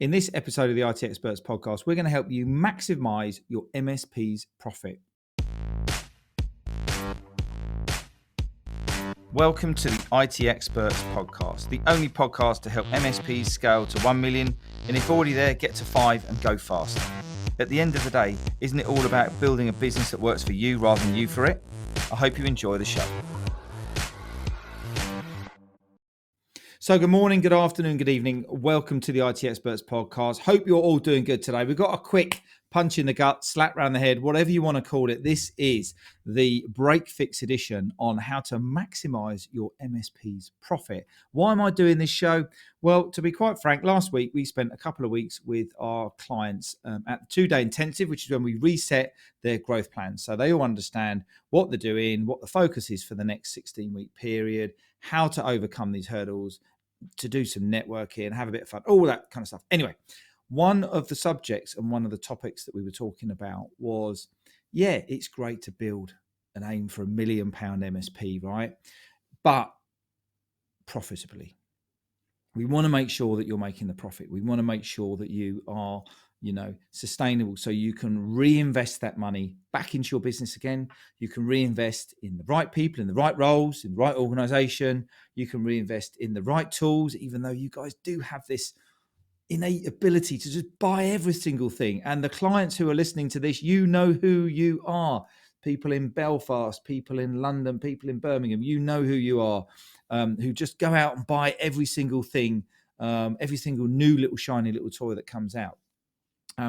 In this episode of the IT Experts podcast, we're going to help you maximize your MSP's profit. Welcome to the IT Experts podcast, the only podcast to help MSPs scale to 1 million, and if already there, get to 5 and go faster. At the end of the day, isn't it all about building a business that works for you rather than you for it? I hope you enjoy the show. So good morning, good afternoon, good evening. Welcome to the IT Experts podcast. Hope you're all doing good today. We've got a quick punch in the gut, slap round the head, whatever you want to call it. This is the Breakfix edition on how to maximize your MSP's profit. Why am I doing this show? Well, to be quite frank, last week we spent a couple of weeks with our clients at the 2-day intensive, which is when we reset their growth plans. So they all understand what they're doing, what the focus is for the next 16-week period, how to overcome these hurdles, to do some networking, have a bit of fun, all that kind of stuff. Anyway, one of the subjects and one of the topics that we were talking about was, it's great to build an aim for £1 million MSP, right? But profitably. We want to make sure that you're making the profit. We want to make sure that you are, sustainable, so you can reinvest that money back into your business again. You can reinvest in the right people, in the right roles, in the right organization. You can reinvest in the right tools, even though you guys do have this innate ability to just buy every single thing. And the clients who are listening to this, you know who you are. People in Belfast, people in London, people in Birmingham, you know who you are, who just go out and buy every single thing, every single new little shiny little toy that comes out.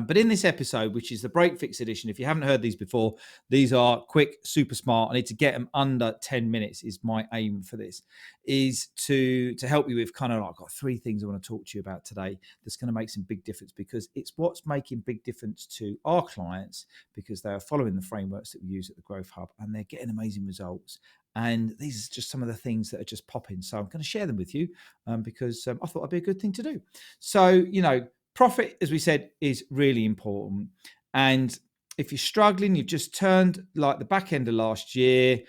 But in this episode, which is the Breakfix edition, if you haven't heard these before, these are quick, super smart. I need to get them under 10 minutes is my aim for this, is to help you with I've got 3 things I want to talk to you about today that's going to make some big difference, because it's what's making big difference to our clients, because they are following the frameworks that we use at the Growth Hub and they're getting amazing results. And these are just some of the things that are just popping. So I'm going to share them with you because I thought it'd be a good thing to do. So, profit, as we said, is really important. And if you're struggling, you've just turned like the back end of last year,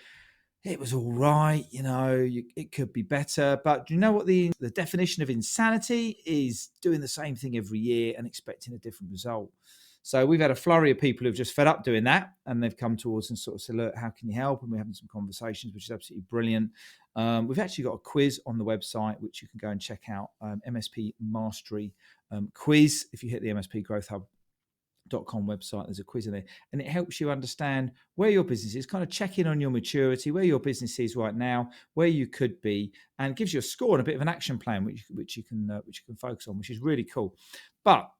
it was all right, it could be better. But do you know what the definition of insanity is? Doing the same thing every year and expecting a different result. So we've had a flurry of people who've just fed up doing that, and they've come to us and sort of said, look, how can you help? And we're having some conversations, which is absolutely brilliant. We've actually got a quiz on the website, which you can go and check out, MSP Mastery quiz. If you hit the MSPGrowthHub.com website, there's a quiz in there, and it helps you understand where your business is, kind of check in on your maturity, where your business is right now, where you could be, and gives you a score and a bit of an action plan, which you can focus on, which is really cool. But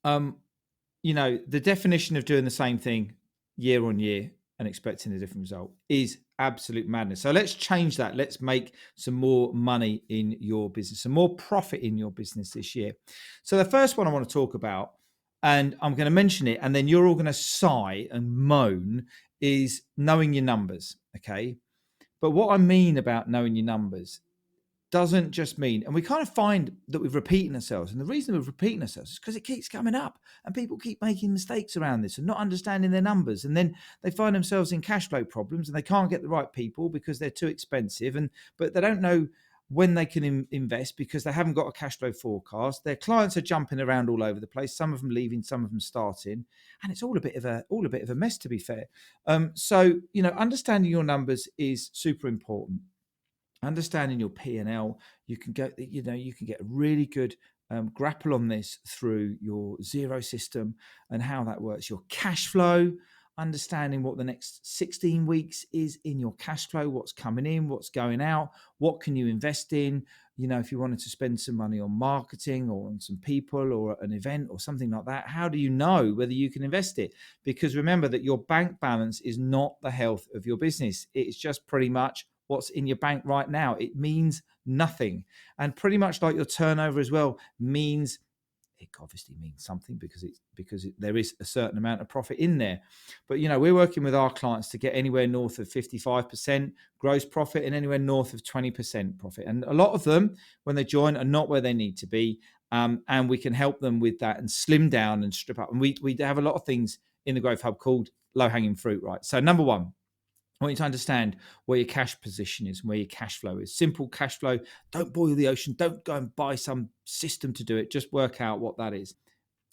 the definition of doing the same thing year on year and expecting a different result is absolute madness. So let's change that. Let's make some more money in your business, some more profit in your business this year. So the first one I want to talk about, and I'm going to mention it, and then you're all going to sigh and moan, is knowing your numbers, okay? But what I mean about knowing your numbers doesn't just mean, and we kind of find that we're repeating ourselves. And the reason we're repeating ourselves is because it keeps coming up and people keep making mistakes around this and not understanding their numbers. And then they find themselves in cash flow problems and they can't get the right people because they're too expensive. But they don't know when they can invest because they haven't got a cash flow forecast. Their clients are jumping around all over the place. Some of them leaving, some of them starting, and it's all a bit of a mess, to be fair. So understanding your numbers is super important. Understanding your P&L, you can get a really good grapple on this through your zero system and how that works. Your cash flow, understanding what the next 16 weeks is in your cash flow, what's coming in, what's going out, what can you invest in. If you wanted to spend some money on marketing or on some people or an event or something like that, how do you know whether you can invest it? Because remember that your bank balance is not the health of your business. It's just pretty much what's in your bank right now. It means nothing. And pretty much like your turnover as well means, it obviously means something because there is a certain amount of profit in there. But we're working with our clients to get anywhere north of 55% gross profit and anywhere north of 20% profit. And a lot of them, when they join, are not where they need to be. And we can help them with that and slim down and strip up. And we have a lot of things in the Growth Hub called low-hanging fruit, right? So number one, I want you to understand where your cash position is, where your cash flow is. Simple cash flow. Don't boil the ocean. Don't go and buy some system to do it. Just work out what that is.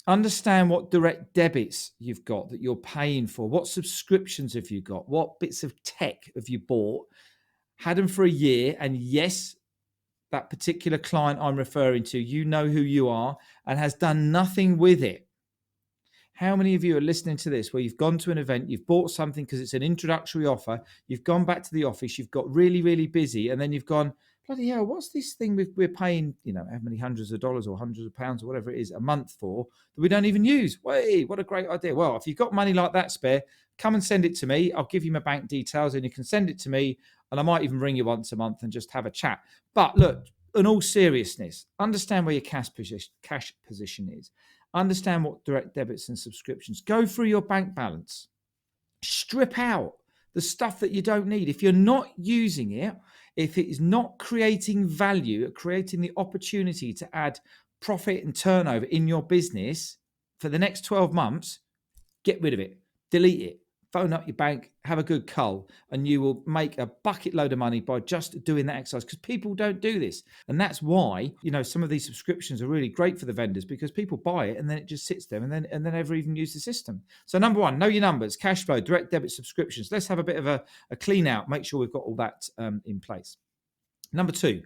Understand what direct debits you've got that you're paying for. What subscriptions have you got? What bits of tech have you bought? Had them for a year. And yes, that particular client I'm referring to, you know who you are, and has done nothing with it. How many of you are listening to this where you've gone to an event, you've bought something because it's an introductory offer, you've gone back to the office, you've got really, really busy, and then you've gone, bloody hell, what's this thing we're paying, how many hundreds of dollars or hundreds of pounds or whatever it is a month for that we don't even use? Wait, what a great idea. Well, if you've got money like that spare, come and send it to me. I'll give you my bank details and you can send it to me, and I might even ring you once a month and just have a chat. But look, in all seriousness, understand where your cash position is. Understand what direct debits and subscriptions. Go through your bank balance. Strip out the stuff that you don't need. If you're not using it, if it is not creating value, creating the opportunity to add profit and turnover in your business for the next 12 months, get rid of it. Delete it. Phone up your bank, have a good cull, and you will make a bucket load of money by just doing that exercise, because people don't do this. And that's why, some of these subscriptions are really great for the vendors, because people buy it and then it just sits there and then never even use the system. So number one, know your numbers, cash flow, direct debit, subscriptions. Let's have a bit of a clean out, make sure we've got all that in place. Number two,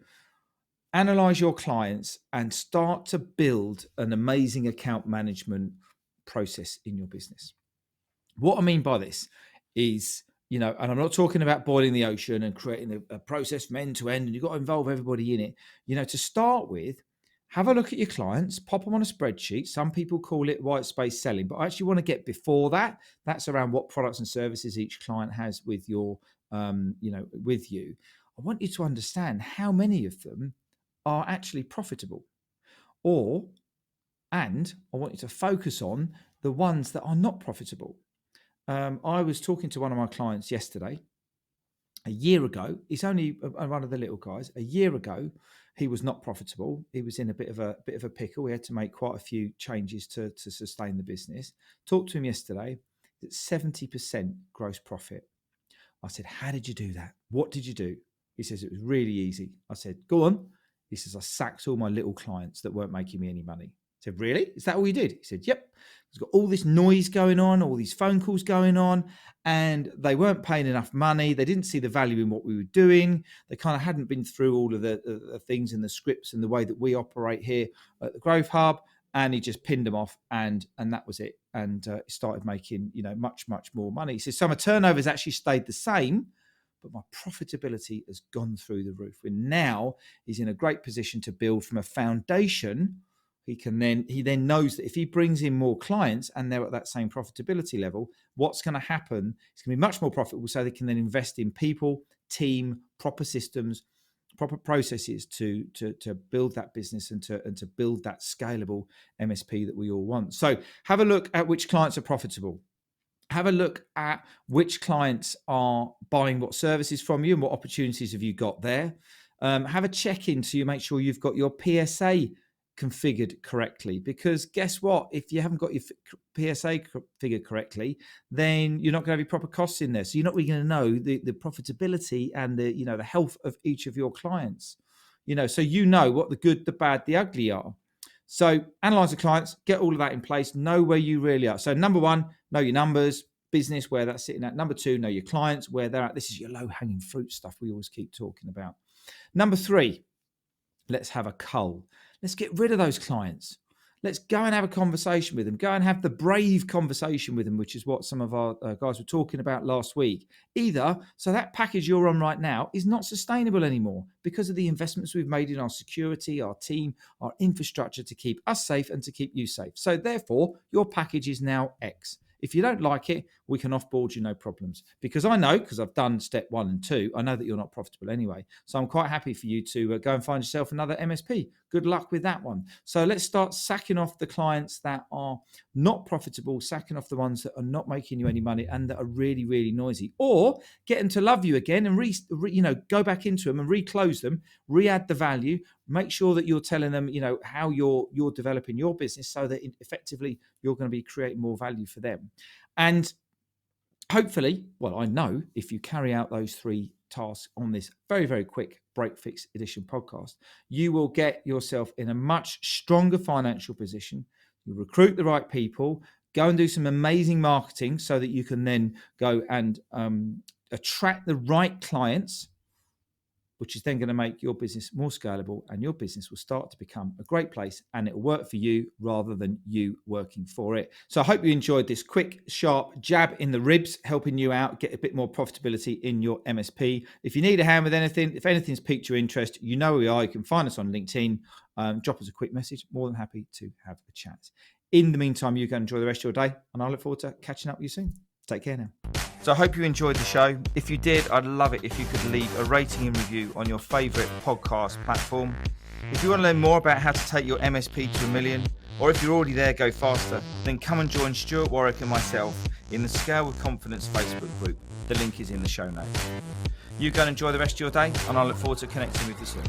analyze your clients and start to build an amazing account management process in your business. What I mean by this is, and I'm not talking about boiling the ocean and creating a process from end to end, and you've got to involve everybody in it. To start with, have a look at your clients, pop them on a spreadsheet. Some people call it white space selling, but I actually want to get before that. That's around what products and services each client has with with you. I want you to understand how many of them are actually profitable, and I want you to focus on the ones that are not profitable. I was talking to one of my clients yesterday. A year ago, he's only one of the little guys. A year ago, he was not profitable. He was in a bit of a pickle. We had to make quite a few changes to sustain the business. Talked to him yesterday. It's 70% gross profit. I said, "How did you do that? What did you do?" He says, "It was really easy." I said, "Go on." He says, "I sacked all my little clients that weren't making me any money." I said, "Really? Is that all you did?" He said, "Yep. There's got all this noise going on, all these phone calls going on, and they weren't paying enough money. They didn't see the value in what we were doing. They kind of hadn't been through all of the things in the scripts and the way that we operate here at the Growth Hub." And he just pinned them off, and that was it. And started making much more money. He says, "So my turnover's actually stayed the same, but my profitability has gone through the roof." And now he's in a great position to build from a foundation. He then knows that if he brings in more clients and they're at that same profitability level, what's going to happen? It's going to be much more profitable, so they can then invest in people, team, proper systems, proper processes to build that business and to build that scalable MSP that we all want. So have a look at which clients are profitable. Have a look at which clients are buying what services from you and what opportunities have you got there. Have a check-in so you make sure you've got your PSA configured correctly, because guess what? If you haven't got your PSA configured correctly, then you're not going to have your proper costs in there. So you're not really going to know the profitability and the health of each of your clients. So what the good, the bad, the ugly are. So analyze the clients, get all of that in place, know where you really are. So number one, know your numbers, business, where that's sitting at. Number two, know your clients, where they're at. This is your low-hanging fruit stuff we always keep talking about. Number three, let's have a cull. Let's get rid of those clients. Let's go and have a conversation with them. Go and have the brave conversation with them, which is what some of our guys were talking about last week. Either, so that package you're on right now is not sustainable anymore because of the investments we've made in our security, our team, our infrastructure to keep us safe and to keep you safe. So therefore, your package is now X. If you don't like it, we can offboard you, no problems. Because I know, because I've done step 1 and 2, I know that you're not profitable anyway. So I'm quite happy for you to go and find yourself another MSP. Good luck with that one. So let's start sacking off the clients that are not profitable, sacking off the ones that are not making you any money and that are really, really noisy. Or get them to love you again and go back into them and reclose them, re-add the value, make sure that you're telling them, how you're developing your business so that effectively you're going to be creating more value for them. And Hopefully, well, I know if you carry out those 3 tasks on this very, very quick Breakfix edition podcast, you will get yourself in a much stronger financial position. You recruit the right people, go and do some amazing marketing so that you can then go and attract the right clients, which is then going to make your business more scalable, and your business will start to become a great place, and it will work for you rather than you working for it. So I hope you enjoyed this quick, sharp jab in the ribs, helping you out, get a bit more profitability in your MSP. If you need a hand with anything, if anything's piqued your interest, you know where we are. You can find us on LinkedIn. Drop us a quick message. More than happy to have a chat. In the meantime, you go enjoy the rest of your day, and I look forward to catching up with you soon. Take care now. So I hope you enjoyed the show. If you did, I'd love it if you could leave a rating and review on your favourite podcast platform. If you want to learn more about how to take your MSP to $1 million, or if you're already there, go faster, then come and join Stuart Warwick and myself in the Scale with Confidence Facebook group. The link is in the show notes. You go and enjoy the rest of your day, and I look forward to connecting with you soon.